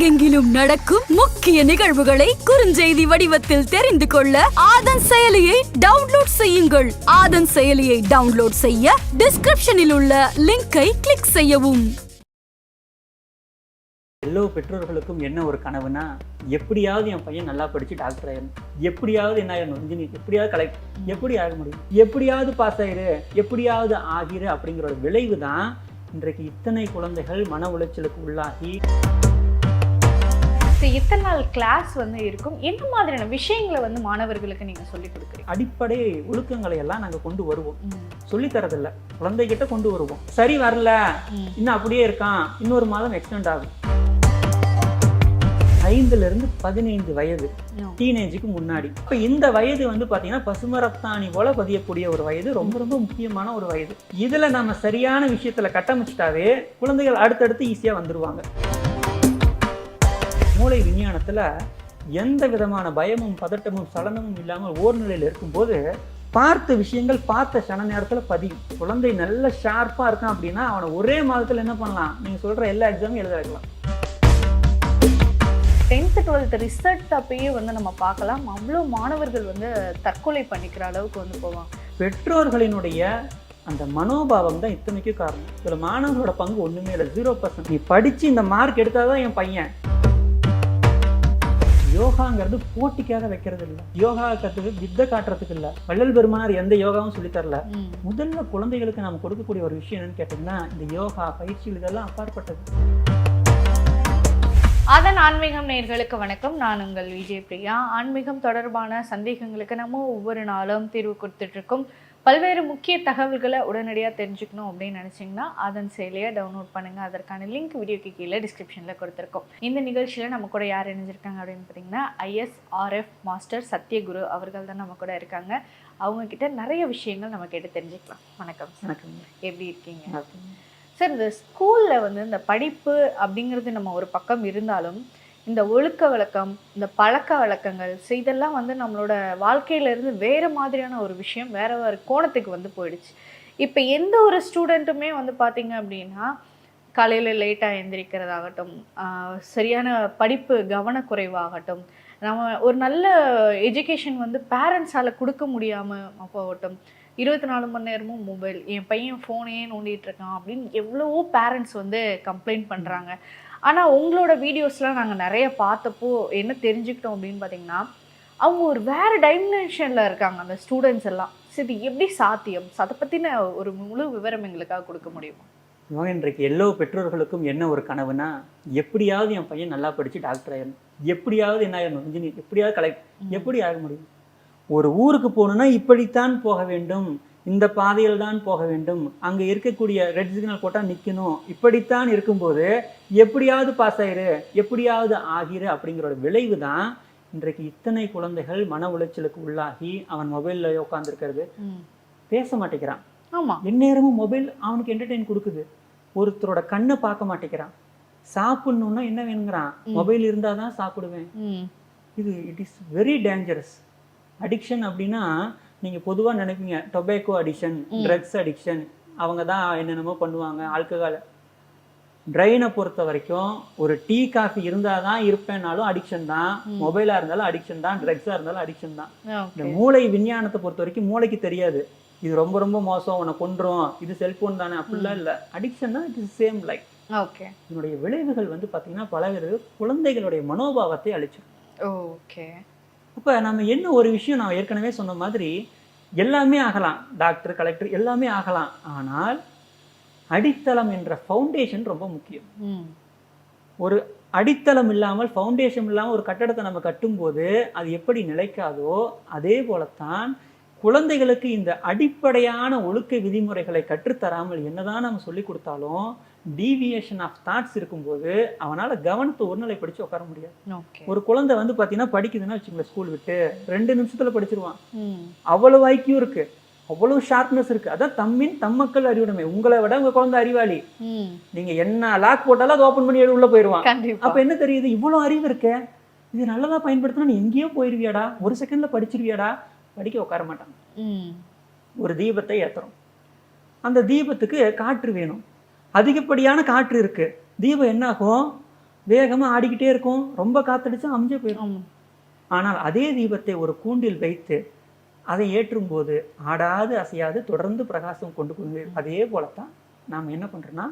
உலகெங்கிலும் நடக்கும் முக்கிய நிகழ்வுகளை குறுஞ்செய்தி வடிவத்தில் தெரிந்து கொள்ள ஆதன் செயலியை டவுன்லோட் செய்யுங்கள். ஆதன் செயலியை டவுன்லோட் செய்ய டிஸ்கிரிப்ஷனில் உள்ள லிங்கை கிளிக் செய்யவும். எல்லா பெற்றோர்களுக்கும் என்ன ஒரு கனவுனா, எப்படியாவது என் பையன் நல்லா படிச்சு டாக்டர் ஆயிரும், எப்படியாவது என்ன ஆயிரும் இன்ஜினியர், எப்படியாவது கலெக்டர், எப்படி ஆக முடியும், எப்படியாவது பாஸ் ஆயிரு, எப்படியாவது ஆகிரு அப்படிங்கிற ஒரு விளைவு தான் இன்றைக்கு இத்தனை குழந்தைகள் மன உளைச்சலுக்கு உள்ளாகி. இத்தனை நாள் கிளாஸ் இருக்கும். என்ன மாதிரியான விஷயங்களை மாணவர்களுக்கு நீங்க சொல்லி கொடுக்குறீங்க? அடிப்படை ஒழுக்கங்களை எல்லாம் நாங்க கொண்டு வருவோம், சொல்லி தரதில்ல, குழந்தைகிட்ட கொண்டு வருவோம். சரி வரல, இன்னும் அப்படியே இருக்கான், இன்னொரு மாதம் எக்ஸ்டெண்ட் ஆகும். 5 இருந்து 15 வயது டீனேஜுக்கு முன்னாடி. இப்ப இந்த வயது பாத்தீங்கன்னா பசுமரத்தாணி போல பதியக்கூடிய ஒரு வயது, ரொம்ப ரொம்ப முக்கியமான ஒரு வயது. இதுல நம்ம சரியான விஷயத்துல கட்டமைச்சிட்டாவே குழந்தைகள் அடுத்தடுத்து ஈஸியா வந்துருவாங்க. மூளை விஞ்ஞானத்துல எந்த விதமான பயமும் பதட்டமும் சலனமும் இல்லாமல் ஓர்நிலையில் இருக்கும்போது பார்த்த விஷயங்கள் பார்த்த சன நேரத்துல பதியும். குழந்தை நல்ல ஷார்ப்பா இருக்கான் அப்படின்னா அவனை ஒரே மாதத்துல என்ன பண்ணலாம், நீங்க சொல்ற எல்லா எக்ஸாமும் எழுத வைக்கலாம். 10th 12th ரிசல்ட் அப்பயே நம்ம பார்க்கலாம், அவ்வளோ மாணவர்கள் தற்கொலை பண்ணிக்கிற அளவுக்கு போவாங்க. பெற்றோர்களினுடைய அந்த மனோபாவம் தான் இத்தனைக்கும் காரணம். இதுல மாணவர்களோட பங்கு ஒண்ணுமே இல்லை, 0%. நீ படிச்சு இந்த மார்க் எடுத்தாதான் என் பையன். யோகாங்கிறது போட்டிக்காக வைக்கிறது இல்லை, யோகா கத்துக்கு வித்தை காட்டுறதுக்கு இல்லை. வள்ளல் பெருமானார் எந்த யோகாவும் சொல்லி தரல. முதல்ல குழந்தைகளுக்கு நாம் கொடுக்கக்கூடிய ஒரு விஷயம் என்னன்னு கேட்டீங்கன்னா, இந்த யோகா பயிற்சிகள் இதெல்லாம் அப்பாற்பட்டது. அதன் ஆன்மீகம் நேயர்களுக்கு வணக்கம். நான் உங்கள் விஜய் பிரியா. ஆன்மீகம் தொடர்பான சந்தேகங்களுக்கு நம்ம ஒவ்வொரு நாளும் தீர்வு கொடுத்துட்டு இருக்கோம். பல்வேறு முக்கிய தகவல்களை உடனடியாக தெரிஞ்சுக்கணும் அப்படின்னு நினச்சிங்கன்னா அதன் செயலியை டவுன்லோட் பண்ணுங்கள். அதற்கான லிங்க் வீடியோக்கு கீழே டிஸ்கிரிப்ஷனில் கொடுத்துருக்கோம். இந்த நிகழ்ச்சியில் நம்ம கூட யார் இணைஞ்சிருக்காங்க அப்படின்னு பார்த்தீங்கன்னா ISRF மாஸ்டர் சத்யகுரு அவர்கள் தான் நம்ம கூட இருக்காங்க. அவங்கக்கிட்ட நிறைய விஷயங்கள் நம்ம கேட்டு தெரிஞ்சுக்கலாம். வணக்கம். வணக்கம். எப்படி இருக்கீங்க சார்? இந்த ஸ்கூலில் இந்த படிப்பு அப்படிங்கிறது நம்ம ஒரு பக்கம் இருந்தாலும் இந்த ஒழுக்க வழக்கம், இந்த பழக்க வழக்கங்கள் இதெல்லாம் நம்மளோட வாழ்க்கையிலேருந்து வேறு மாதிரியான ஒரு விஷயம், வேறு வேறு கோணத்துக்கு போயிடுச்சு. இப்போ எந்த ஒரு ஸ்டூடெண்ட்டுமே பார்த்தீங்க அப்படின்னா காலையில் லேட்டாக எழுந்திரிக்கிறதாகட்டும், சரியான படிப்பு கவனக்குறைவாகட்டும், நம்ம ஒரு நல்ல எஜுகேஷன் பேரண்ட்ஸால் கொடுக்க முடியாமல் போகட்டும், 24 மணி நேரமும் மொபைல், என் பையன் ஃபோனே நோண்டிகிட்டு இருக்கான் அப்படின்னு எவ்வளவோ பேரண்ட்ஸ் கம்ப்ளைண்ட் பண்ணுறாங்க. ஆனால் உங்களோட வீடியோஸ்லாம் நாங்கள் நிறைய பார்த்தப்போ என்ன தெரிஞ்சுக்கிட்டோம் அப்படின்னு பார்த்தீங்கன்னா, அவங்க ஒரு வேறு டைமென்ஷனில் இருக்காங்க அந்த ஸ்டூடெண்ட்ஸ் எல்லாம். சரி, எப்படி சாத்தியம்? அதை பற்றின ஒரு முழு விவரம் எங்களுக்காக கொடுக்க முடியுமா? இன்றைக்கு எல்லா பெற்றோர்களுக்கும் என்ன ஒரு கனவுனா, எப்படியாவது என் பையன் நல்லா படித்து டாக்டர் ஆயிடணும், எப்படியாவது என்ன ஆயிடணும் இன்ஜினியர், எப்படியாவது கலெக்டர், எப்படி ஆக முடியும்? ஒரு ஊருக்கு போகணுன்னா இப்படித்தான் போக வேண்டும், இந்த பாதையில் தான் போக வேண்டும், அங்கே இருக்கக்கூடிய ரெட் சிக்னல் போட்டால் நிற்கணும், இப்படித்தான் இருக்கும்போது எப்படியாவது பாஸ் ஆயிரு, எப்படியாவது ஆகிரு அப்படிங்கிற ஒரு விளைவு தான் இன்றைக்கு இத்தனை குழந்தைகள் மன உளைச்சலுக்கு உள்ளாகி அவன் மொபைலில் உட்காந்துருக்கிறது, பேச மாட்டேங்கிறான். ஆமாம், எந்நேரமும் மொபைல் அவனுக்கு என்டர்டெயின் கொடுக்குது. ஒருத்தரோட கண்ணை பார்க்க மாட்டேங்கிறான். சாப்பிடணுன்னா என்ன வேணுங்கிறான், மொபைல் இருந்தால் தான் சாப்பிடுவேன். இது it is very dangerous. Addiction அப்படின்னா நீங்கள் பொதுவாக நினைப்பீங்க டொபேக்கோ அடிக்ஷன், ட்ரக்ஸ் அடிக்ஷன், அவங்க தான் என்னென்னமோ பண்ணுவாங்க. ஆல்கஹால், ட்ரைனை பொறுத்த வரைக்கும் ஒரு டீ காஃபி இருந்தால் தான் இருப்பேன்னாலும் அடிக்ஷன் தான், மொபைலாக இருந்தாலும் அடிக்ஷன் தான், ட்ரக்ஸாக இருந்தாலும் அடிக்ஷன் தான். இந்த மூளை விஞ்ஞானத்தை பொறுத்த வரைக்கும் மூளைக்கு தெரியாது இது ரொம்ப ரொம்ப மோசம், உன்னை கொன்றும், இது செல்ஃபோன் தானே, அப்படிலாம் இல்லை. அடிக்ஷன் தான், it is same like. Okay. இதனுடைய விளைவுகள் பார்த்தீங்கன்னா பல குழந்தைகளுடைய மனோபாவத்தை அழிச்சிடும். ஓகே. இப்போ நம்ம என்ன ஒரு விஷயம், நான் ஏற்கனவே சொன்ன மாதிரி எல்லாமே ஆகலாம், டாக்டர் கலெக்டர் எல்லாமே ஆகலாம். ஆனால் அடித்தளம் என்ற ஃபவுண்டேஷன் ரொம்ப முக்கியம். ஒரு அடித்தளம் இல்லாமல், ஃபவுண்டேஷன் இல்லாமல் ஒரு கட்டடத்தை நம்ம கட்டும்போது அது எப்படி நிலைக்காதோ அதே போலத்தான் குழந்தைகளுக்கு இந்த அடிப்படையான ஒழுக்க விதிமுறைகளை கற்றுத்தராமல் என்னதான் நம்ம சொல்லி கொடுத்தாலும் டீவியேஷன் ஆஃப் தாட்ஸ் இருக்கும்போது அவனால் கவனத்தை ஒருநிலைப்படுத்தி உட்கார முடியாது. ஒரு குழந்தை பார்த்தீங்கன்னா படிக்குதுன்னா வச்சுங்களேன், ஸ்கூல் விட்டு 2 நிமிஷத்துல படிச்சிருவான். அவ்வளவு ஐக்கியம் இருக்கு, அவ்வளவு ஷார்ப்னஸ் இருக்கு. அதான் தம்மின் தம்மக்கள் அறிவுடைமை. உங்களை விட உங்க குழந்தை அறிவாளி. நீங்க என்ன லாக் போட்டாலும் அதை ஓப்பன் பண்ணி உள்ள போயிடுவான். அப்ப என்ன தெரியுது, இவ்வளவு அறிவு இருக்க, இது நல்லதா பயன்படுத்தினா எங்கேயோ போயிருவியாடா, ஒரு செகண்ட்ல படிச்சிருவியாடா. படிக்க உட்கார மாட்டாங்க. ஒரு தீபத்தை ஏத்துறோம், அந்த தீபத்துக்கு காற்று வேணும், அதிகப்படியான காற்று இருக்கு, தீபம் என்ன ஆகும், வேகமா ஆடிக்கிட்டே இருக்கும், ரொம்ப காத்தடிச்சா அமிஞ்சே போயிடும். ஆமா. ஆனால் அதே தீபத்தை ஒரு கூண்டில் வைத்து அதை ஏற்றும் போது ஆடாது அசையாது தொடர்ந்து பிரகாசம் கொண்டு கொண்டு, அதே போலத்தான் நாம் என்ன பண்றோம்னா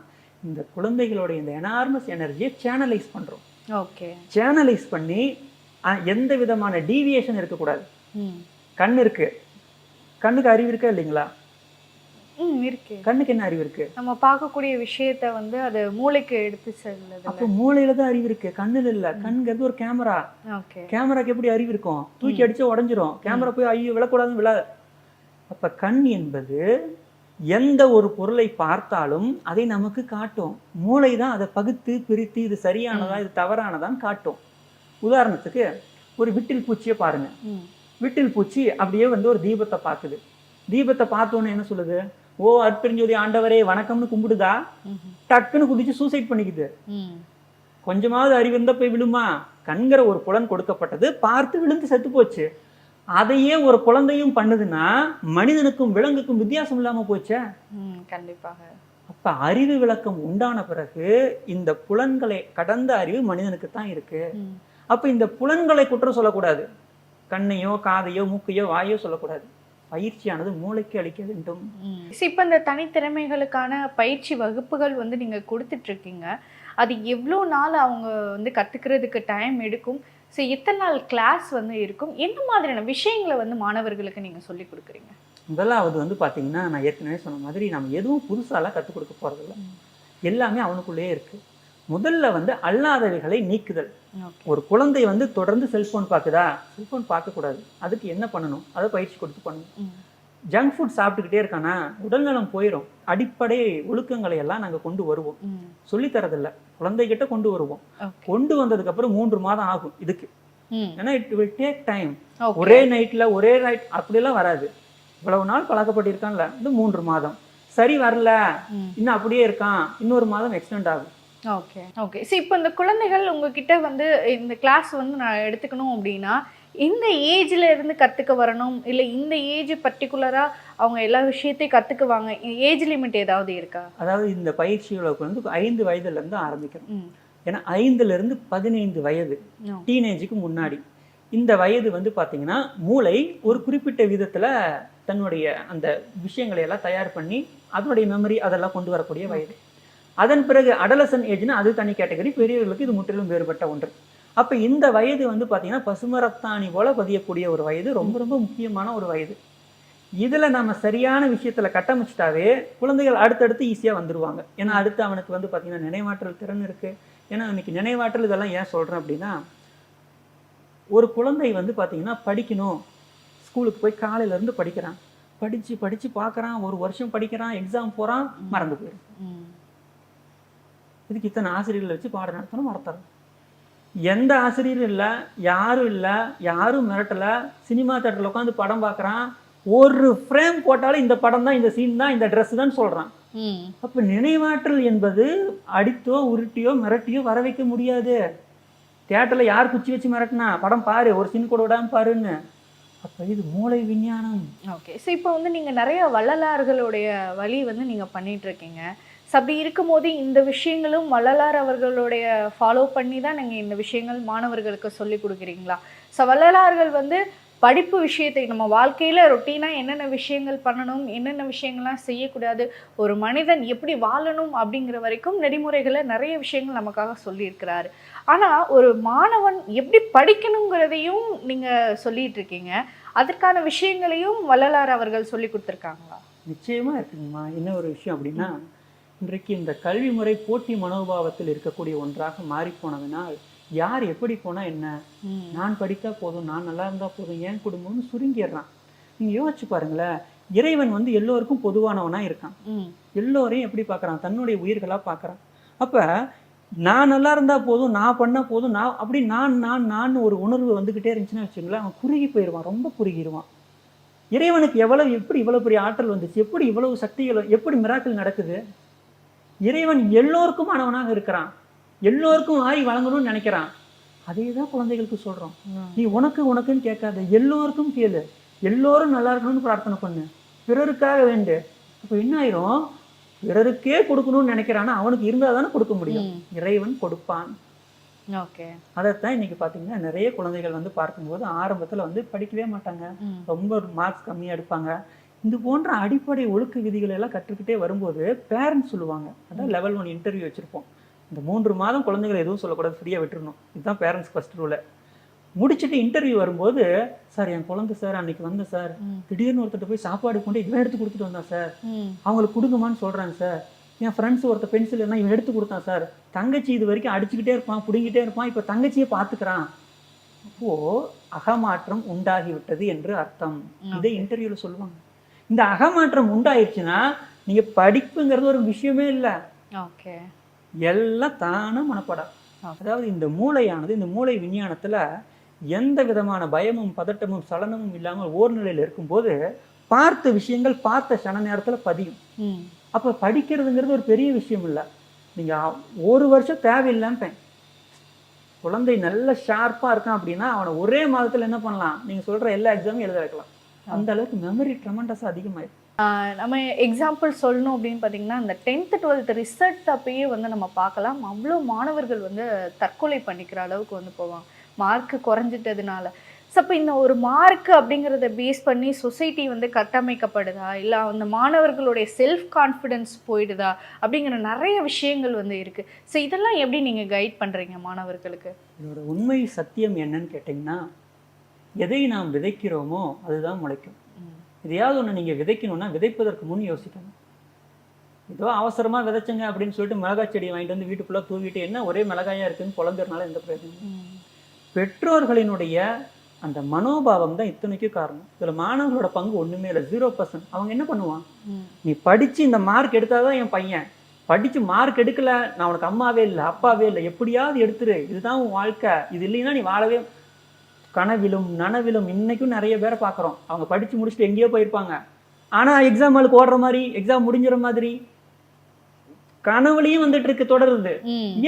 இந்த குழந்தைகளோட இந்த எனார்மஸ் எனர்ஜியை சேனலைஸ் பண்றோம். ஓகே. சேனலைஸ் பண்ணி எந்த விதமான டீவியேஷன் இருக்கக்கூடாது. கண் இருக்கு, கண்ணுக்கு அறிவு இருக்கா இல்லைங்களா? இருக்கு. கண்ணுக்கு என்ன அறிவு இருக்கு? நம்ம பார்க்கக்கூடிய விஷயத்தை வந்து அது மூளைக்கு எடுத்து செல்லுது. அப்போ மூளையில தான் அறிவு இருக்கு, கண்ணுல இல்ல. கண்ணுங்கிறது ஒரு கேமரா. ஓகே. கேமராக்கு எப்படி அறிவு இருக்கும்? தூக்கி அடிச்சா உடஞ்சிரும். கேமரா போய் ஐயோ விழக்கூடாதுன்னு விழ. அப்ப கண் என்பது எந்த ஒரு பொருளை பார்த்தாலும் அதை நமக்கு காட்டும். மூளை தான் அதை பகுத்து பிரித்து இது சரியானதா இது தவறானதான்னு காட்டும். உதாரணத்துக்கு ஒரு விட்டில் பூச்சியை பாருங்க. விட்டில் பூச்சி அப்படியே வந்து ஒரு தீபத்தை பார்க்குது. தீபத்தை பார்த்தோன்னு என்ன சொல்லுது? ஓ அற்பெருஞ்சோதி ஆண்டவரே வணக்கம்னு கும்பிடுதா? டக்குன்னு குதிச்சு சூசைட் பண்ணிக்குது. கொஞ்சமாவது அறிவு இருந்தா போய் விழுமா? கண்கிற ஒரு புலன் கொடுக்கப்பட்டது, பார்த்து விழுந்து செத்து போச்சு. அதையே ஒரு குழந்தையும் பண்ணுதுன்னா மனிதனுக்கும் விலங்குக்கும் வித்தியாசம் இல்லாம போச்சே. கண்டிப்பாக. அப்ப அறிவு விளக்கம் உண்டான பிறகு இந்த புலன்களை கடந்த அறிவு மனிதனுக்கு தான் இருக்கு. அப்ப இந்த புலன்களை குற்றம் சொல்லக்கூடாது. கண்ணையோ காதையோ மூக்கையோ வாயோ சொல்லக்கூடாது. பயிற்சியானது மூளைக்கு அளிக்க வேண்டும். இப்ப இந்த தனித்திறமைகளுக்கான பயிற்சி வகுப்புகள் வந்து நீங்க கொடுத்துட்டு இருக்கீங்க. அது எவ்வளோ நாள் அவங்க வந்து கத்துக்கிறதுக்கு டைம் எடுக்கும்? எத்தனை நாள் கிளாஸ் வந்து இருக்கும்? என்ன மாதிரியான விஷயங்களை வந்து மாணவர்களுக்கு நீங்க சொல்லி கொடுக்குறீங்க? முதலாவது வந்து பாத்தீங்கன்னா, நான் ஏற்கனவே சொன்ன மாதிரி நம்ம எதுவும் புதுசாலாம் கற்றுக் கொடுக்க போறதில்ல. எல்லாமே அவனுக்குள்ளேயே இருக்கு. முதல்ல வந்து அல்லாதவைகளை நீக்குதல். ஒரு குழந்தை வந்து தொடர்ந்து செல்போன் பார்க்குதா? செல்போன் பார்க்கக்கூடாது. அதுக்கு என்ன பண்ணணும்? அதை பயிற்சி கொடுத்து பண்ணணும். ஜங்க் ஃபுட் சாப்பிட்டுக்கிட்டே இருக்கானா உடல்நலம் போயிடும். அடிப்படை ஒழுக்கங்களை எல்லாம் நாங்கள் கொண்டு வருவோம். சொல்லித்தரதில்லை, குழந்தைகிட்ட கொண்டு வருவோம். கொண்டு வந்ததுக்கு அப்புறம் 3 மாதம் ஆகும் இதுக்கு. ஏன்னா இட் வில் டேக் டைம். ஒரே நைட் அப்படியெல்லாம் வராது. இவ்வளவு நாள் பழக்கப்பட்டிருக்கான்ல, இந்த 3 மாதம் சரி வரல, இன்னும் அப்படியே இருக்கான், இன்னொரு மாதம் எக்ஸ்டெண்ட் ஆகும். Okay okay. இப்போ இந்த குழந்தைகள் உங்ககிட்ட வந்து இந்த கிளாஸ் வந்து நான் எடுத்துக்கணும் அப்படின்னா இந்த ஏஜ்ல இருந்து கத்துக்க வரணும், இல்லை இந்த ஏஜ் பர்டிகுலரா அவங்க எல்லா விஷயத்தையும் கத்துக்குவாங்க? ஏஜ் லிமிட் ஏதாவது இருக்கா? அதாவது இந்த பயிற்சிகளுக்கு வந்து 5 வயதுல இருந்து ஆரம்பிக்கணும். ஏன்னா 5ல இருந்து 15 வயது டீனேஜுக்கு முன்னாடி. இந்த வயது வந்து பாத்தீங்கன்னா மூளை ஒரு குறிப்பிட்ட விதத்துல தன்னுடைய அந்த விஷயங்களை எல்லாம் தயார் பண்ணி அதனுடைய மெமரி அதெல்லாம் கொண்டு வரக்கூடிய வயது. அதன் பிறகு அடலசன் ஏஜ்னா அது தனி கேட்டகரி. பெரியவர்களுக்கு இது முற்றிலும் வேறுபட்ட ஒன்று. அப்ப இந்த வயது வந்து பாத்தீங்கன்னா பசுமரத்தாணி போல பதியக்கூடிய ஒரு வயது, ரொம்ப ரொம்ப முக்கியமான ஒரு வயது. இதுல நம்ம சரியான விஷயத்துல கட்டமைச்சிட்டாவே குழந்தைகள் அடுத்தடுத்து ஈஸியா வந்துருவாங்க. ஏன்னா அடுத்து அவனுக்கு வந்து பாத்தீங்கன்னா நினைவாற்றல் திறன் இருக்கு. ஏன்னா இன்னைக்கு நினைவாற்றல் இதெல்லாம் ஏன் சொல்றேன் அப்படின்னா, ஒரு குழந்தை வந்து பாத்தீங்கன்னா படிக்கணும், ஸ்கூலுக்கு போய் காலையில இருந்து படிக்கிறான், படிச்சு பார்க்கறான், 1 வருஷம் படிக்கிறான், எக்ஸாம் போறான், மறந்து போயிடும். இதுக்கு இத்தனை ஆசிரியர்களை வச்சு பாடம் நடத்தணும், நடத்துறோம். எந்த ஆசிரியரும் இல்லை, யாரும் இல்லை, யாரும் மிரட்டல. சினிமா தேட்டரில் உட்காந்து படம் பார்க்குறான், ஒரு ஃப்ரேம் போட்டாலும் இந்த படம் தான், இந்த சீன் தான், இந்த ட்ரெஸ் தான் சொல்றான். அப்ப நினைவாற்றல் என்பது அடித்தோ உருட்டியோ மிரட்டியோ வர வைக்க முடியாது. தியேட்டர்ல யார் குச்சி வச்சு மிரட்டினா படம் பாரு, ஒரு சீன் கூட விடாம பாருன்னு. அப்ப இது மூளை விஞ்ஞானம். ஓகே. இப்போ வந்து நீங்க நிறைய வள்ளலார்களுடைய வழி வந்து நீங்க பண்ணிட்டு இருக்கீங்க. அப்படி இருக்கும்போது இந்த விஷயங்களும் வள்ளலார் அவர்களுடைய ஃபாலோ பண்ணி தான் நீங்கள் இந்த விஷயங்கள் மாணவர்களுக்கு சொல்லி கொடுக்குறீங்களா? வள்ளலார்கள் வந்து படிப்பு விஷயத்தை நம்ம வாழ்க்கையில் ரொட்டீனாக என்னென்ன விஷயங்கள் பண்ணணும், என்னென்ன விஷயங்கள்லாம் செய்யக்கூடாது, ஒரு மனிதன் எப்படி வாழணும் அப்படிங்கிற வரைக்கும் நெறிமுறைகளை நிறைய விஷயங்கள் நமக்காக சொல்லியிருக்கிறாரு. ஆனால் ஒரு மாணவன் எப்படி படிக்கணுங்கிறதையும் நீங்கள் சொல்லிட்டு இருக்கீங்க. அதற்கான விஷயங்களையும் வள்ளலார் அவர்கள் சொல்லி கொடுத்துருக்காங்களா? நிச்சயமா இருக்குங்கம்மா. என்ன ஒரு விஷயம் அப்படின்னா, இன்றைக்கு இந்த கல்வி முறை போட்டி மனோபாவத்தில் இருக்கக்கூடிய ஒன்றாக மாறி போனதுனால் யார் எப்படி போனா என்ன, நான் படித்தா போதும், நான் நல்லா இருந்தா போதும், என் குடும்பம்னு சுருங்கிடுறான். நீங்க யோசிச்சு பாருங்களேன், இறைவன் வந்து எல்லோருக்கும் பொதுவானவனா இருக்கான். எல்லோரையும் எப்படி பார்க்கறான்? தன்னுடைய உயிர்களா பார்க்கறான். அப்ப நான் நல்லா இருந்தா போதும், நான் பண்ணா போதும், நான் அப்படி நான் ஒரு உணர்வு வந்துகிட்டே இருந்துச்சுன்னா வச்சுங்களேன், அவன் குறுகி போயிடுவான், ரொம்ப குறுகிடுவான். இறைவனுக்கு எப்படி இவ்வளவு பெரிய ஆற்றல் வந்துச்சு, எப்படி இவ்வளவு சக்திகள், எப்படி மிராக்கிள் நடக்குது? இறைவன் எல்லோருக்கும் ஆனவனாக இருக்கிறான், எல்லோருக்கும் ஆய் வழங்கணும்னு நினைக்கிறான். அதே தான் குழந்தைகளுக்கு சொல்றோம். நீ உனக்குன்னு கேட்காத, எல்லோருக்கும் கேளு, எல்லோரும் நல்லா இருக்கணும்னு பிரார்த்தனை பண்ணு, பிறருக்காக வேண்டு. அப்ப என்ன ஆயிரும்? பிறருக்கே கொடுக்கணும்னு நினைக்கிறான்னா அவனுக்கு இருந்தா தானே கொடுக்க முடியும். இறைவன் கொடுப்பான். ஓகே. அதைத்தான் இன்னைக்கு பார்த்தீங்கன்னா நிறைய குழந்தைகள் வந்து பார்க்கும்போது ஆரம்பத்தில் வந்து படிக்கவே மாட்டாங்க, ரொம்ப மார்க்ஸ் கம்மியாக எடுப்பாங்க. இது போன்ற அடிப்படை ஒழுக்க விதிகள் எல்லாம் கற்றுக்கிட்டே வரும்போது பேரண்ட்ஸ் சொல்லுவாங்க, அதான் லெவல் 1 இன்டர்வியூ வச்சுருப்போம், இந்த 3 மாதம் குழந்தைகளை எதுவும் சொல்லக்கூடாது, ஃப்ரீயாக விட்டுருணும். இதுதான் பேரண்ட்ஸ் ஃபர்ஸ்ட் ரூல். முடிச்சுட்டு இன்டர்வியூ வரும்போது, சார் என் குழந்தை சார் அன்னைக்கு வந்த சார், திடீர்னு ஒருத்தர் போய் சாப்பாடு கொண்டு இவன் எடுத்து கொடுத்துட்டு வந்தான் சார், அவங்களுக்கு கொடுங்கம்மான்னு சொல்கிறாங்க சார். என் ஃப்ரெண்ட்ஸ் ஒருத்தர் பென்சில் என்ன இவன் எடுத்து கொடுத்தான் சார், தங்கச்சி இது வரைக்கும் அடிச்சுக்கிட்டே இருப்பான் பிடிங்கிட்டே இருப்பான், இப்போ தங்கச்சியை பார்த்துக்கிறான். அப்போது அகமாற்றம் உண்டாகிவிட்டது என்று அர்த்தம். இதை இன்டர்வியூவில் சொல்லுவாங்க. இந்த அகமாற்றம் உண்டாயிடுச்சுன்னா நீங்கள் படிப்புங்கிறது ஒரு விஷயமே இல்லை, ஓகே, எல்லாம் தானே மனப்பாடம். அதாவது இந்த மூளையானது, இந்த மூளை விஞ்ஞானத்தில் எந்த விதமான பயமும் பதட்டமும் சலனமும் இல்லாமல் ஓர் நிலையில் இருக்கும்போது பார்த்த விஷயங்கள் பார்த்த சன நேரத்தில் பதியும். அப்போ படிக்கிறதுங்கிறது ஒரு பெரிய விஷயம் இல்லை. நீங்கள் 1 வருஷம் தேவையில்லைன்னு, குழந்தை நல்ல ஷார்ப்பாக இருக்கான் அப்படின்னா அவனை ஒரே மாதத்தில் என்ன பண்ணலாம், நீங்கள் சொல்கிற எல்லா எக்ஸாமும் எழுத வைக்கலாம். அந்த அளவுக்கு மெமரி ட்ரெமெண்டஸாக அதிகமாயிடும். நம்ம எக்ஸாம்பிள் சொல்லணும் அப்படின்னு பார்த்தீங்கன்னா, இந்த 10th 12th ரிசல்ட் அப்பயே வந்து நம்ம பார்க்கலாம், அவ்வளோ மாணவர்கள் வந்து தற்கொலை பண்ணிக்கிற அளவுக்கு வந்து போவாங்க மார்க்கு குறைஞ்சிட்டதுனால. ஸோ அப்போ இந்த ஒரு மார்க் அப்படிங்கிறத பேஸ் பண்ணி சொசைட்டி வந்து கட்டமைக்கப்படுதா, இல்லை அந்த மாணவர்களுடைய செல்ஃப் கான்ஃபிடென்ஸ் போயிடுதா அப்படிங்கிற நிறைய விஷயங்கள் வந்து இருக்குது. ஸோ இதெல்லாம் எப்படி நீங்கள் கைட் பண்ணுறீங்க மாணவர்களுக்கு? இதோட உண்மை சத்தியம் என்னன்னு கேட்டிங்கன்னா, எதை நாம் விதைக்கிறோமோ அதுதான் முளைக்கும். எதையாவது ஒன்று நீங்கள் விதைக்கணும்னா விதைப்பதற்கு முன் யோசிக்கணும். ஏதோ அவசரமாக விதைச்சங்க அப்படின்னு சொல்லிட்டு மிளகாய் செடியை வாங்கிட்டு வந்து வீட்டுக்குள்ளே தூவிட்டு என்ன ஒரே மிளகாயாக இருக்குன்னு புலம்பெறனால எந்த பிரயோஜனம். பெற்றோர்களினுடைய அந்த மனோபாவம் தான் இத்தனைக்கும் காரணம். இதில் மாணவர்களோட பங்கு ஒன்றுமே இல்லை, 0%. அவங்க என்ன பண்ணுவான், நீ படித்து இந்த மார்க் எடுத்தாதான் என் பையன், படித்து மார்க் எடுக்கலை நான் உனக்கு அம்மாவே இல்லை அப்பாவே இல்லை, எப்படியாவது எடுத்துரு, இதுதான் உன் வாழ்க்கை, இது இல்லைன்னா நீ வாழவே. கனவிலும் நனவிலும் இன்னைக்கும் நிறைய பேரை பார்க்குறோம், அவங்க படித்து முடிச்சுட்டு எங்கேயோ போயிருப்பாங்க, ஆனால் எக்ஸாம் ஹாலுக்கு ஓடுற மாதிரி எக்ஸாம் முடிஞ்சிற மாதிரி கனவுலையும் வந்துட்டு இருக்கு, தொடருது.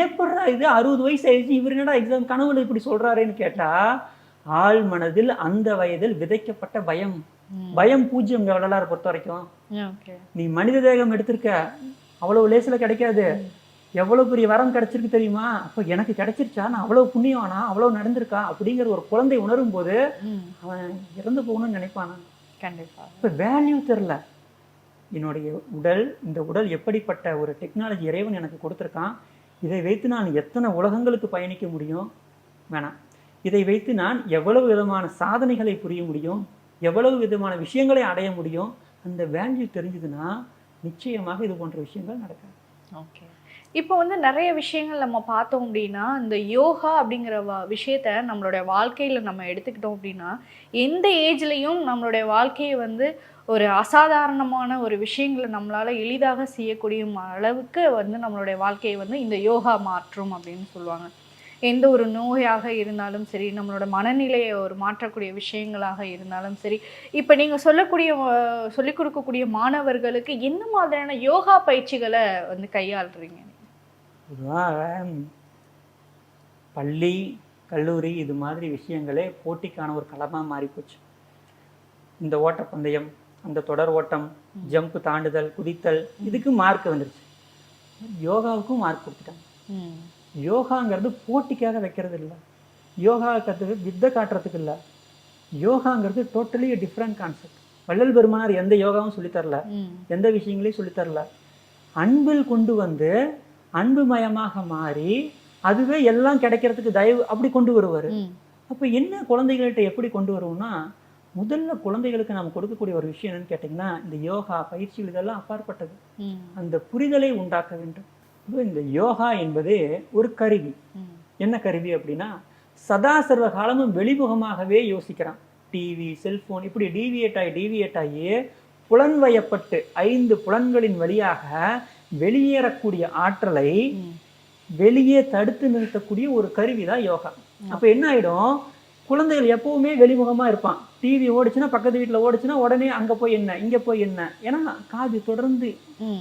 எப்படா இது 60 வயசு ஆயிடுச்சு இவர் என்னடா எக்ஸாம் கனவுல இப்படி சொல்றாருன்னு கேட்டா, ஆள் மனதில் அந்த வயதில் விதைக்கப்பட்ட பயம். பயம் 0 வரலாறு பொறுத்த வரைக்கும். நீ மனித தேகம் எடுத்திருக்க, அவ்வளவு லேசில கிடைக்காது. எவ்வளவு பெரிய வரம் கிடைச்சிருக்கு தெரியுமா, அப்போ எனக்கு கிடைச்சிருச்சா, நான் அவ்வளவு புண்ணியமானா, அவ்வளவு நடந்திருக்கா அப்படிங்கிற ஒரு குழந்தை உணரும் போது அவன் இறந்து போகணும்னு நினைப்பானா? கண்டிப்பா. இப்போ வேல்யூ தெரில. என்னுடைய உடல், இந்த உடல் எப்படிப்பட்ட ஒரு டெக்னாலஜி இறைவன் எனக்கு கொடுத்துருக்கான், இதை வைத்து நான் எத்தனை உலகங்களுக்கு பயணிக்க முடியும், வேணாம், இதை வைத்து நான் எவ்வளவு விதமான சாதனைகளை புரிய முடியும், எவ்வளவு விதமான விஷயங்களை அடைய முடியும், அந்த வேல்யூ தெரிஞ்சதுன்னா நிச்சயமாக இது போன்ற விஷயங்கள் நடக்காது. ஓகே. இப்போ வந்து நிறைய விஷயங்கள் நம்ம பார்த்தோம் அப்படின்னா, இந்த யோகா அப்படிங்கிற விஷயத்த நம்மளுடைய வாழ்க்கையில் நம்ம எடுத்துக்கிட்டோம் அப்படின்னா, எந்த ஏஜ்லேயும் நம்மளுடைய வாழ்க்கையை வந்து ஒரு அசாதாரணமான ஒரு விஷயங்களை நம்மளால் எளிதாக செய்யக்கூடிய அளவுக்கு வந்து நம்மளுடைய வாழ்க்கையை வந்து இந்த யோகா மாற்றும் அப்படின்னு சொல்லுவாங்க. எந்த ஒரு நோயாக இருந்தாலும் சரி, நம்மளோட மனநிலையை ஒரு மாற்றக்கூடிய விஷயங்களாக இருந்தாலும் சரி. இப்போ நீங்கள் சொல்லிக் கொடுக்கக்கூடிய மாணவர்களுக்கு என்ன மாதிரியான யோகா பயிற்சிகளை வந்து கையாளுறீங்க? பொதுவாக பள்ளி கல்லூரி இது மாதிரி விஷயங்களே போட்டிக்கான ஒரு களமாக மாறிப்போச்சு. இந்த ஓட்டப்பந்தயம், அந்த தொடர் ஓட்டம், ஜம்ப் தாண்டுதல், குதித்தல், இதுக்கு மார்க் வந்துருச்சு. யோகாவுக்கும் மார்க் கொடுத்துட்டாங்க. யோகாங்கிறது போட்டிக்காக வைக்கிறது இல்லை, யோகா கற்றுக்கு வித்தை காட்டுறதுக்கு இல்லை. யோகாங்கிறது டோட்டலி டிஃப்ரெண்ட் கான்செப்ட். வள்ளல் பெருமானார் எந்த யோகாவும் சொல்லித்தரல, எந்த விஷயங்களையும் சொல்லித்தரல. அன்பில் கொண்டு வந்து அன்புமயமாக மாறி அதுவே எல்லாம் கிடைக்கிறதுக்கு தயவு அப்படி கொண்டு வருவார். அப்போ என்ன குழந்தைகள்கிட்ட எப்படி கொண்டு வருவோம்னா, முதல்ல குழந்தைகளுக்கு நாம் கொடுக்கக்கூடிய ஒரு விஷயம் என்னன்னு கேட்டிங்கன்னா, இந்த யோகா பயிற்சிகள் இதெல்லாம் அப்பாற்பட்டது. அந்த புரிதலை உண்டாக்க வேண்டும். இந்த யோகா என்பது ஒரு கருவி. என்ன கருவி அப்படின்னா, சதா சர்வ காலமும் வெளிமுகமாகவே யோசிக்கிறான். டிவி, செல்போன் இப்படி டீவியேட் ஆகி புலன்வயப்பட்டு 5 புலன்களின் வழியாக வெளியேறக்கூடிய ஆற்றலை வெளியே தடுத்து நிறுத்தக்கூடிய ஒரு கருவி தான் யோகா. அப்போ என்ன ஆயிடும், குழந்தைகள் எப்பவுமே வெளிமுகமா இருப்பான். டிவி ஓடிச்சுன்னா, பக்கத்து வீட்டில் ஓடிச்சுன்னா உடனே அங்கே போய் என்ன இங்கே போய் என்ன, ஏன்னா காது தொடர்ந்து.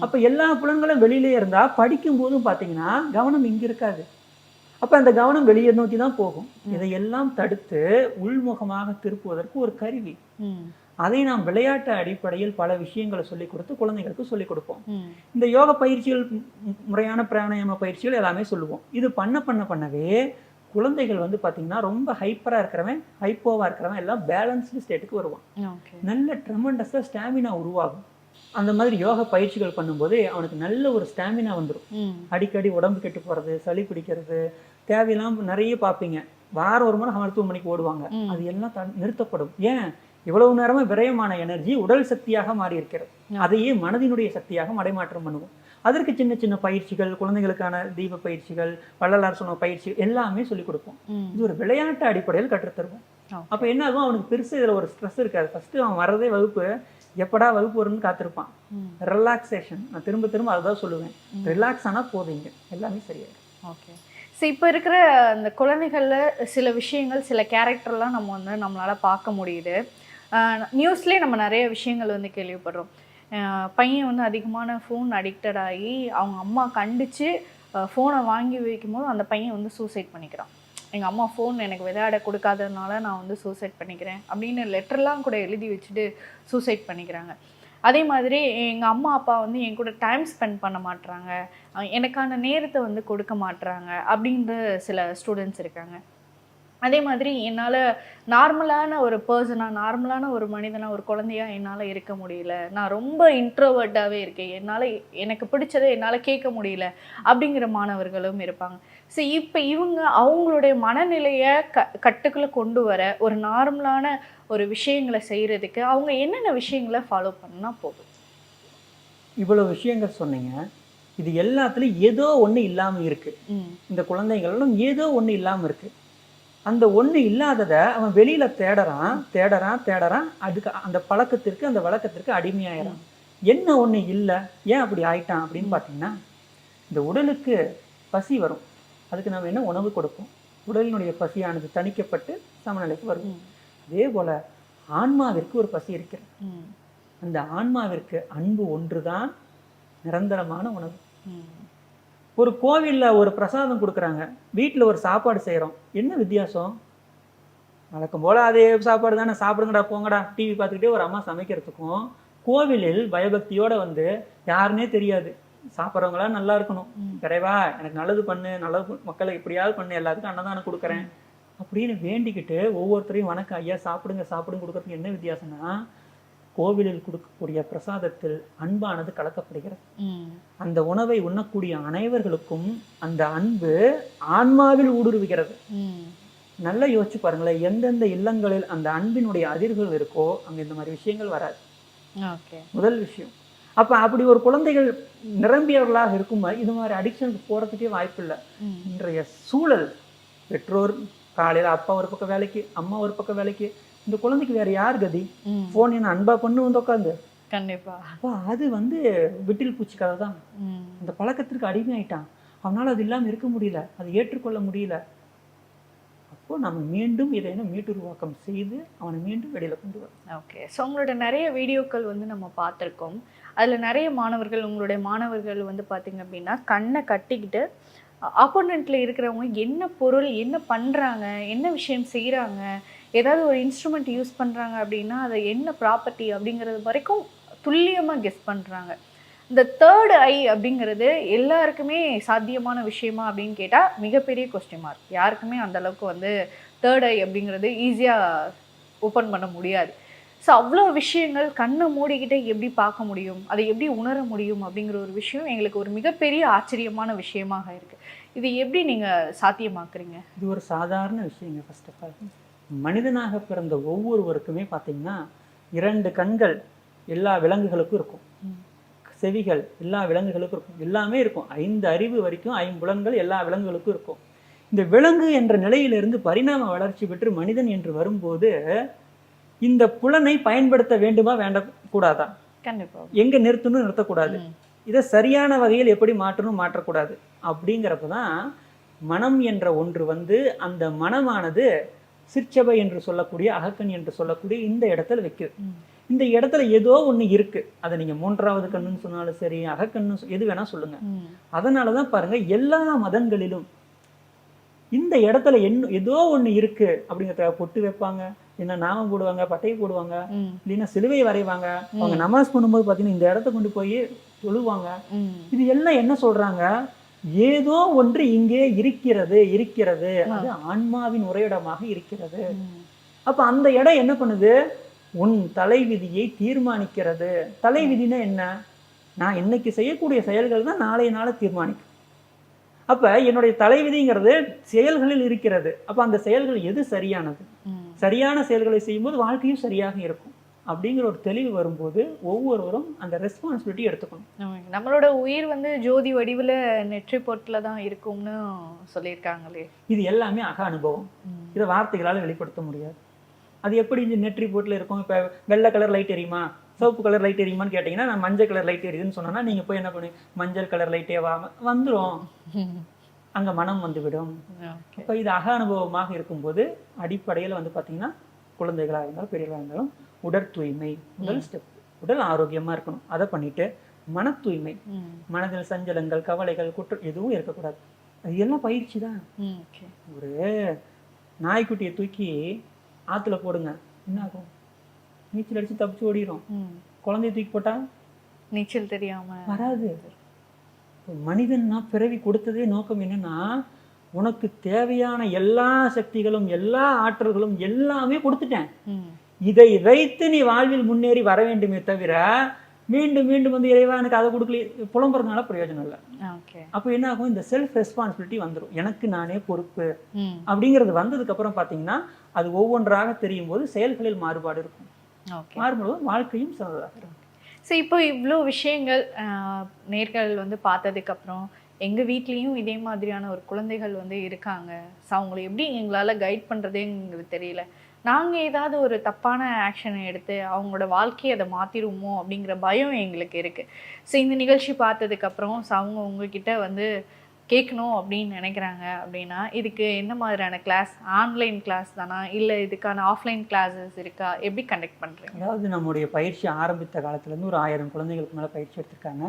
அப்போ எல்லா புலன்களும் வெளியிலே இருந்தா படிக்கும் போதும் பார்த்தீங்கன்னா கவனம் இங்கே இருக்காது. அப்போ அந்த கவனம் வெளியே நோக்கி தான் போகும். இதையெல்லாம் தடுத்து உள்முகமாக திருப்புவதற்கு ஒரு கருவி. அதை நாம் விளையாட்டு அடிப்படையில் பல விஷயங்களை சொல்லிக் கொடுத்து குழந்தைகளுக்கு சொல்லிக் கொடுப்போம். இந்த யோக பயிற்சிகள், முறையான பிராணாயாம பயிற்சிகள் எல்லாமே சொல்லுவோம். இது பண்ணவே குழந்தைகள் வந்து பார்த்தீங்கன்னா ரொம்ப ஹைப்பராக இருக்கிறவன் ஹைப்போவாக இருக்கிறவன் எல்லாம் பேலன்ஸ்டு ஸ்டேட்டுக்கு வருவான். நல்ல ட்ரெமண்டஸாக ஸ்டாமினா உருவாகும். அந்த மாதிரி யோக பயிற்சிகள் பண்ணும்போது அவனுக்கு நல்ல ஒரு ஸ்டாமினா வந்துடும். அடிக்கடி உடம்பு கெட்டு போகிறது, சளி பிடிக்கிறது, தேவையில்லாம நிறைய பார்ப்பீங்க. வாரம் ஒரு முறை மருத்துவமனைக்கு ஓடுவாங்க. அது எல்லாம் நிறுத்தப்படும். ஏன்? இவ்வளவு நேரமா விரயமான எனர்ஜி உடல் சக்தியாக மாறி இருக்கிறது. அதையே மனதினுடைய சக்தியாக மடைமாற்றம் பண்ணுவோம். அதற்கு சின்ன சின்ன பயிற்சிகள், குழந்தைகளுக்கான தீப பயிற்சிகள், வள்ளலார் சொன்ன பயிற்சி எல்லாமே சொல்லிக் கொடுப்போம். இது ஒரு விளையாட்டு அடிப்படையில் கற்றுத்தருவோம். அப்ப என்ன ஆகும்? அவனுக்கு பெருசு இதுல ஒரு ஸ்ட்ரெஸ் இருக்காது. ஃபர்ஸ்ட் அவன் வரதே வகுப்பு, எப்படா வகுப்பு வரும்னு காத்திருப்பான். ரிலாக்ஸேஷன். நான் திரும்ப திரும்ப அதுதான் சொல்லுவேன். ரிலாக்ஸ் ஆனா போதுங்க, எல்லாமே சரியாயிடும். ஓகே. ஸோ இப்போ இருக்கிற அந்த குழந்தைகளில் சில விஷயங்கள், சில கேரக்டர்லாம் நம்ம வந்து நம்மளால் பார்க்க முடியுது. நியூஸ்லேயே நம்ம நிறைய விஷயங்கள் வந்து கேள்விப்படுறோம். பையன் வந்து அதிகமான ஃபோன் அடிக்டட் ஆகி அவங்க அம்மா கண்டித்து ஃபோனை வாங்கி வைக்கும்போது அந்த பையன் வந்து சூசைட் பண்ணிக்கிறான். எங்கள் அம்மா ஃபோன் எனக்கு விளையாட கொடுக்காததுனால நான் வந்து சூசைட் பண்ணிக்கிறேன் அப்படின்னு லெட்டர்லாம் கூட எழுதி வச்சுட்டு சூசைட் பண்ணிக்கிறாங்க. அதே மாதிரி எங்கள் அம்மா அப்பா வந்து என் கூட டைம் ஸ்பெண்ட் பண்ண மாட்டுறாங்க, எனக்கான நேரத்தை வந்து கொடுக்க மாட்டுறாங்க அப்படின்ற சில ஸ்டூடெண்ட்ஸ் இருக்காங்க. அதே மாதிரி என்னால் நார்மலான ஒரு பர்சனாக, நார்மலான ஒரு மனிதனாக, ஒரு குழந்தையாக என்னால் இருக்க முடியல, நான் ரொம்ப இன்ட்ரோவர்ட்டாகவே இருக்கேன், எனக்கு பிடிச்சதை என்னால் கேட்க முடியல அப்படிங்கிற மாணவர்களும் இருப்பாங்க. ஸோ இப்போ இவங்க அவங்களுடைய மனநிலையை கட்டுக்குள்ளே கொண்டு வர ஒரு நார்மலான ஒரு விஷயங்களை செய்கிறதுக்கு அவங்க என்னென்ன விஷயங்களை ஃபாலோ பண்ணால் போதும்? இவ்வளோ விஷயங்கள் சொன்னீங்க. இது எல்லாத்துலேயும் ஏதோ ஒன்று இல்லாமல் இருக்குது. இந்த குழந்தைங்களும் ஏதோ ஒன்று இல்லாமல் இருக்குது. அந்த ஒன்று இல்லாததை அவன் வெளியில் தேடறான். அதுக்கு அந்த பழக்கத்திற்கு, அந்த வழக்கத்திற்கு அடிமையாயிறான். என்ன ஒன்று இல்லை, ஏன் அப்படி ஆயிட்டான் அப்படின்னு பார்த்தீங்கன்னா, இந்த உடலுக்கு பசி வரும். அதுக்கு நம்ம என்ன உணவு கொடுப்போம்? உடலினுடைய பசியானது தணிக்கப்பட்டு சமநிலைக்கு வரும். அதே போல் ஆன்மாவிற்கு ஒரு பசி இருக்கிறது. அந்த ஆன்மாவிற்கு அன்பு ஒன்று தான் நிரந்தரமான உணவு. ஒரு கோவிலில் ஒரு பிரசாதம் கொடுக்குறாங்க, வீட்டில் ஒரு சாப்பாடு செய்கிறோம். என்ன வித்தியாசம்? வழக்கம் போல் அதே சாப்பாடு தானே, சாப்பிடுங்கடா போங்கடா டிவி பார்த்துக்கிட்டே ஒரு அம்மா சமைக்கிறதுக்கும், கோவிலில் பயபக்தியோடு வந்து யாருன்னே தெரியாது, சாப்பிட்றவங்களாம் நல்லா இருக்கணும், இறைவா எனக்கு நல்லது பண்ணு, நல்லது மக்களை எப்படியாவது பண்ணு, எல்லாத்துக்கும் அன்னதானம் கொடுக்குறேன் அப்படின்னு வேண்டிக்கிட்டு ஒவ்வொருத்தரையும் வணக்கம் ஐயா சாப்பிடுங்க கொடுக்கறதுக்கு என்ன வித்தியாசம்னா, கோவிலில் கொடுக்கக்கூடிய பிரசாதத்தில் அன்பானது கலக்கப்படுகிறது. அந்த உணவை உண்ணக்கூடிய அனைவர்களுக்கும் அந்த அன்பு ஆன்மாவில் ஊடுருவுகிறது. நல்லா யோசிச்சு பாருங்களேன், எந்தெந்த இல்லங்களில் அந்த அன்பினுடைய அதிர்கள் இருக்கோ அங்க இந்த மாதிரி விஷயங்கள் வராது. முதல் விஷயம். அப்ப அப்படி ஒரு குழந்தைகள் நிரம்பியவர்களாக இருக்கும் இது மாதிரி அடிக்ஷனுக்கு போறதுக்கே வாய்ப்பு இல்லை. இன்றைய சூழல், பெற்றோர் காலையில அப்பா ஒரு பக்கம் வேலைக்கு, அம்மா ஒரு பக்கம் வேலைக்கு, இந்த குழந்தைக்கு வேற யார் கதி? போன் என்ன அன்பா பண்ணு வந்து உட்காந்து. கண்டிப்பா. அப்போ அது வந்து விட்டில் பூச்சி கதை தான். அந்த பழக்கத்திற்கு அடிமையாயிட்டான். அவனால அது இல்லாம இருக்க முடியல, அதை ஏற்றுக்கொள்ள முடியல. அப்போ நம்ம மீண்டும் இதை மீட்டுருவாக்கம் செய்து அவனை மீண்டும் வெளியில கொண்டு வரோம். ஓகே. ஸோ உங்களோட நிறைய வீடியோக்கள் வந்து நம்ம பார்த்துருக்கோம். அதில் நிறைய மாணவர்கள், உங்களுடைய மாணவர்கள் வந்து பார்த்திங்க அப்படின்னா கண்ணை கட்டிக்கிட்டு ஆப்போனண்ட்டில் இருக்கிறவங்க என்ன பொருள், என்ன பண்ணுறாங்க, என்ன விஷயம் செய்கிறாங்க, ஏதாவது ஒரு இன்ஸ்ட்ருமெண்ட் யூஸ் பண்ணுறாங்க அப்படின்னா அதை என்ன ப்ராப்பர்ட்டி அப்படிங்கிறது வரைக்கும் துல்லியமாக கெஸ் பண்ணுறாங்க. இந்த தேர்ட் ஐ அப்படிங்கிறது எல்லாருக்குமே சாத்தியமான விஷயமா அப்படின்னு கேட்டால் மிகப்பெரிய கொஸ்டின் மார்க். யாருக்குமே அந்தளவுக்கு வந்து தேர்ட் ஐ அப்படிங்கிறது ஈஸியாக ஓப்பன் பண்ண முடியாது. ஸோ அவ்வளோ விஷயங்கள் கண்ணை மூடிக்கிட்டே எப்படி பார்க்க முடியும், அதை எப்படி உணர முடியும் அப்படிங்கிற ஒரு விஷயம் எங்களுக்கு ஒரு மிகப்பெரிய ஆச்சரியமான விஷயமாக இருக்குது. இது எப்படி நீங்கள் சாத்தியமாக்குறீங்க? இது ஒரு சாதாரண விஷயங்க. ஃபர்ஸ்ட் ஆஃப் ஆல், மனிதனாக பிறந்த ஒவ்வொருவருக்குமே பார்த்தீங்கன்னா 2 கண்கள் எல்லா விலங்குகளுக்கும் இருக்கும், செவிகள் எல்லா விலங்குகளுக்கும் இருக்கும், எல்லாமே இருக்கும். 5 அறிவு வரைக்கும் 5 எல்லா விலங்குகளுக்கும் இருக்கும். இந்த விலங்கு என்ற நிலையிலிருந்து பரிணாம வளர்ச்சி பெற்று மனிதன் என்று வரும்போது இந்த புலனை பயன்படுத்த வேண்டுமா வேண்டக்கூடாதா? கண்டிப்பா. எங்க நிறுத்தணும், நிறுத்தக்கூடாது, இதை சரியான வகையில் எப்படி மாற்றணும், மாற்றக்கூடாது. அப்படிங்கிறப்பதான் மனம் என்ற ஒன்று வந்து அந்த மனமானது சிற்சபை என்று சொல்லக்கூடிய, அகக்கண் என்று சொல்லக்கூடிய இந்த இடத்துல வைக்குது. இந்த இடத்துல ஏதோ ஒண்ணு இருக்கு. அதை நீங்க 3வது கண்ணுன்னு சொன்னாலும் சரி, அகக்கண்ணு எது வேணா சொல்லுங்க. அதனாலதான் பாருங்க, எல்லா மதங்களிலும் இந்த இடத்துல ஏதோ ஒண்ணு இருக்கு அப்படிங்கிறத பொட்டு வைப்பாங்க, என்ன நாமம் போடுவாங்க, பட்டை போடுவாங்க, இல்லைன்னா சிலுவை வரைவாங்க. அவங்க நமாஸ் பண்ணும்போது பாத்தீங்கன்னா இந்த இடத்த கொண்டு போய் தொழுவாங்க. இது எல்லாம் என்ன சொல்றாங்க? ஏதோ ஒன்று இங்கே இருக்கிறது அது ஆன்மாவின் உறைவிடமாக இருக்கிறது. அப்ப அந்த இடம் என்ன பண்ணுது? உன் தலைவிதியை தீர்மானிக்கிறது. தலைவிதினா என்ன? நான் இன்னைக்கு செய்யக்கூடிய செயல்கள் தான் நாளைய நாளை தீர்மானிக்கும். அப்ப என்னுடைய தலைவிதிங்கிறது செயல்களில் இருக்கிறது. அப்ப அந்த செயல்கள் எது சரியானது? சரியான செயல்களை செய்யும்போது வாழ்க்கையும் சரியாக இருக்கும் அப்படிங்கிற ஒரு தெளிவு வரும்போது ஒவ்வொருவரும் அந்த ரெஸ்பான்சிபிலிட்டி எடுத்துக்கணும். நம்மளோட உயிர் வந்து ஜோதி வடிவில் நெற்றி பொட்டில் தான் இருக்கும்னு சொல்லியிருக்காங்களே. இது எல்லாமே அக அனுபவம். இதை வார்த்தைகளால் வெளிப்படுத்த முடியாது. அது எப்படி இந்த நெற்றி போட்டில் இருக்கும்? இப்போ வெள்ளை கலர் லைட் எரியுமா, சிவப்பு கலர் லைட் எரியுமான்னு கேட்டிங்கன்னா, நான் மஞ்சள் கலர் லைட் எரியுதுன்னு சொன்னோன்னா நீங்கள் போய் என்ன பண்ணுவீங்க? மஞ்சள் கலர் லைட்டே வந்துடும், அங்கே மனம் வந்துவிடும். இப்போ இது அக அனுபவமாக இருக்கும்போது அடிப்படையில் வந்து பார்த்தீங்கன்னா, குழந்தைகளாக இருந்தாலும் பெரியவர்களாக இருந்தாலும் உடற் தூய்மை முதல் ஸ்டெப். உடல் ஆரோக்கியமாக இருக்கணும். அதை பண்ணிட்டு மன தூய்மை, மனதில் சஞ்சலங்கள், கவலைகள், குற்றம் எதுவும் இருக்கக்கூடாது. அது எல்லாம் பயிற்சி தான். ஒரு நாய்க்குட்டியை தூக்கி ஆற்றுல போடுங்க, என்ன ஆகும்? நீச்சல் அடிச்சு தப்பிச்சு ஓடிடும். குழந்தைய தூக்கி போட்டா நீச்சல் தெரியாம வராது. மனிதன்னா பிறவி கொடுத்ததே நோக்கம் என்னன்னா, உனக்கு தேவையான எல்லா சக்திகளும் எல்லா ஆற்றல்களும் எல்லாமே கொடுத்துட்டேன், இதை வைத்து நீ வாழ்வில் முன்னேறி வர வேண்டுமே தவிர மீண்டும் மீண்டும் வந்து இறைவா எனக்கு அதை கொடுக்கல புலம்புறதுனால பிரயோஜனம் இல்லை. அப்போ என்ன ஆகும்? இந்த செல்ஃப் ரெஸ்பான்சிபிலிட்டி வந்துடும். எனக்கு நானே பொறுப்பு அப்படிங்கிறது வந்ததுக்கு அப்புறம் பார்த்தீங்கன்னா, அது ஒவ்வொன்றாக தெரியும் போது செயல்களில் மாறுபாடு இருக்கும். மாறும்போது வாழ்க்கையும் சிறந்ததாக இருக்கும். ஸோ இப்போ இவ்வளோ விஷயங்கள் நேர்கள் வந்து பார்த்ததுக்கப்புறம் எங்கள் வீட்லேயும் இதே மாதிரியான ஒரு குழந்தைகள் வந்து இருக்காங்க. ஸோ அவங்களை எப்படி எங்களால் கைட் பண்ணுறதே எங்களுக்கு தெரியல. நாங்கள் ஏதாவது ஒரு தப்பான ஆக்ஷனை எடுத்து அவங்களோட வாழ்க்கையை அதை மாற்றிடுவோமோ அப்படிங்கிற பயம் எங்களுக்கு இருக்குது. ஸோ இந்த நிகழ்ச்சி பார்த்ததுக்கப்புறம் ஸோ அவங்க உங்ககிட்ட வந்து கேட்கணும் அப்படின்னு நினைக்கிறாங்க அப்படின்னா, இதுக்கு என்ன மாதிரியான கிளாஸ்? ஆன்லைன் கிளாஸ் தானா, இல்லை இதுக்கான ஆஃப்லைன் கிளாஸஸ் இருக்கா? எப்படி கண்டக்ட் பண்ணுறீங்க? அதாவது நம்முடைய பயிற்சி ஆரம்பித்த காலத்துலேருந்து ஒரு 1000 குழந்தைகளுக்கு மேலே பயிற்சி எடுத்திருக்காங்க.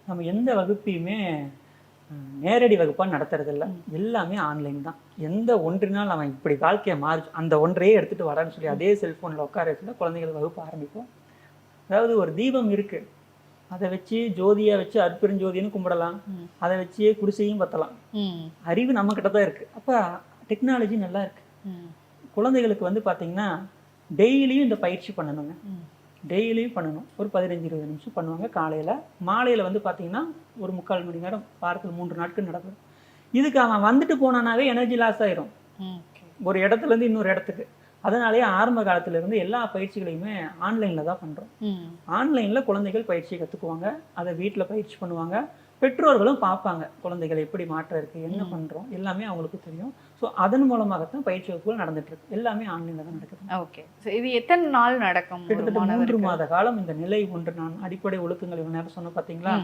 நம்ம எந்த வகுப்பையுமே நேரடி வகுப்பாக நடத்துறதில்ல, எல்லாமே ஆன்லைன் தான். எந்த ஒன்றினால் அவன் இப்படி வாழ்க்கையை மாறி அந்த ஒன்றையே எடுத்துகிட்டு வரான்னு சொல்லி அதே செல்ஃபோனில் உட்கார வச்சுட்டு குழந்தைகள் வகுப்பு ஆரம்பிப்போம். அதாவது ஒரு தீபம் இருக்குது, அதை வச்சு ஜோதியை வச்சு அற்பெருஞ்சோதின்னு கும்பிடலாம், அதை வச்சு குடிசையும் பற்றலாம். அறிவு நம்மக்கிட்ட தான் இருக்குது. அப்போ டெக்னாலஜி நல்லா இருக்குது. குழந்தைகளுக்கு வந்து பார்த்திங்கன்னா டெய்லியும் இந்த பயிற்சி பண்ணணுங்க. டெய்லியும் பண்ணணும். ஒரு 15-20 நிமிஷம் பண்ணுவாங்க காலையில். மாலையில் வந்து பார்த்திங்கன்னா ஒரு 3/4 மணி நேரம் வாரத்தில் 3 நாட்கள் நடக்கும். இதுக்கு அவன் வந்துட்டு போனானாவே எனர்ஜி லாஸ் ஆயிரும் ஒரு இடத்துலேருந்து இன்னொரு இடத்துக்கு. அதனாலேயே ஆரம்ப காலத்திலிருந்து எல்லா பயிற்சிகளையுமே ஆன்லைனில் தான் பண்ணுறோம். ஆன்லைனில் குழந்தைகள் பயிற்சியை கற்றுக்குவாங்க, அதை வீட்டில் பயிற்சி பண்ணுவாங்க. பெற்றோர்களும் பார்ப்பாங்க குழந்தைகள் எப்படி மாற்றம் இருக்குது, என்ன பண்ணுறோம், எல்லாமே அவங்களுக்கு தெரியும். ஸோ அதன் மூலமாகத்தான் பயிற்சி வகுப்புகள் நடந்துட்டுருக்கு. எல்லாமே ஆன்லைனில் தான் நடக்குது. ஓகே. ஸோ இது எத்தனை நாள் நடக்கும்? கிட்டத்தட்ட 3 மாத காலம் இந்த நிலை ஒன்று. நான் அடிப்படை ஒழுக்கங்கள் இவ்வளோ நேரம் சொன்ன பார்த்தீங்களா,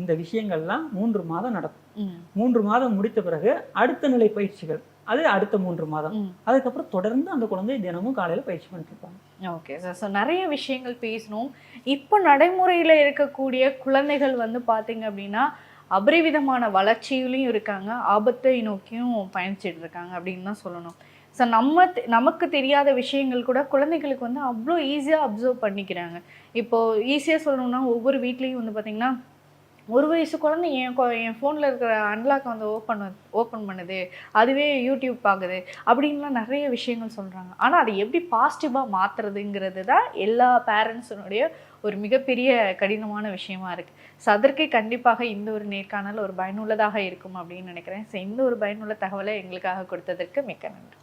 இந்த விஷயங்கள்லாம் 3 மாதம் நடக்கும். 3 மாதம் முடித்த பிறகு அடுத்த நிலை பயிற்சிகள், அது அடுத்த 3 மாதம். அதுக்கப்புறம் தொடர்ந்து அந்த குழந்தை தினமும் காலையில் பயிற்சி பண்ணிட்டு இருப்பாங்க. Okay sir. ஸோ நிறைய விஷயங்கள் பேசணும். இப்போ நடைமுறையில் இருக்கக்கூடிய குழந்தைகள் வந்து பார்த்தீங்க அப்படின்னா அபரிவிதமான வளர்ச்சியிலையும் இருக்காங்க, ஆபத்தை நோக்கியும் பயணிச்சுட்டு இருக்காங்க அப்படின்னு தான் சொல்லணும். ஸோ நமக்கு தெரியாத விஷயங்கள் கூட குழந்தைகளுக்கு வந்து அவ்வளோ ஈஸியாக அப்சர்வ் பண்ணிக்கிறாங்க. இப்போது ஈஸியாக சொல்லணும்னா ஒவ்வொரு வீட்லேயும் வந்து பார்த்திங்கன்னா 1 வயசு குழந்தை என் ஃபோனில் இருக்கிற அன்லாக் வந்து ஓப்பன் பண்ணுது, அதுவே யூடியூப் பார்க்குது அப்படின்லாம் நிறைய விஷயங்கள் சொல்கிறாங்க. ஆனால் அதை எப்படி பாசிட்டிவாக மாற்றுறதுங்கிறது தான் எல்லா பேரண்ட்ஸுனுடைய ஒரு மிகப்பெரிய கடினமான விஷயமா இருக்குது. ஸோ அதற்கு கண்டிப்பாக இந்த ஒரு நேர்காணல் ஒரு பயனுள்ளதாக இருக்கும் அப்படின்னு நினைக்கிறேன். ஸோ இந்த ஒரு பயனுள்ள தகவலை எங்களுக்காக கொடுத்ததற்கு மிக்க நன்றி.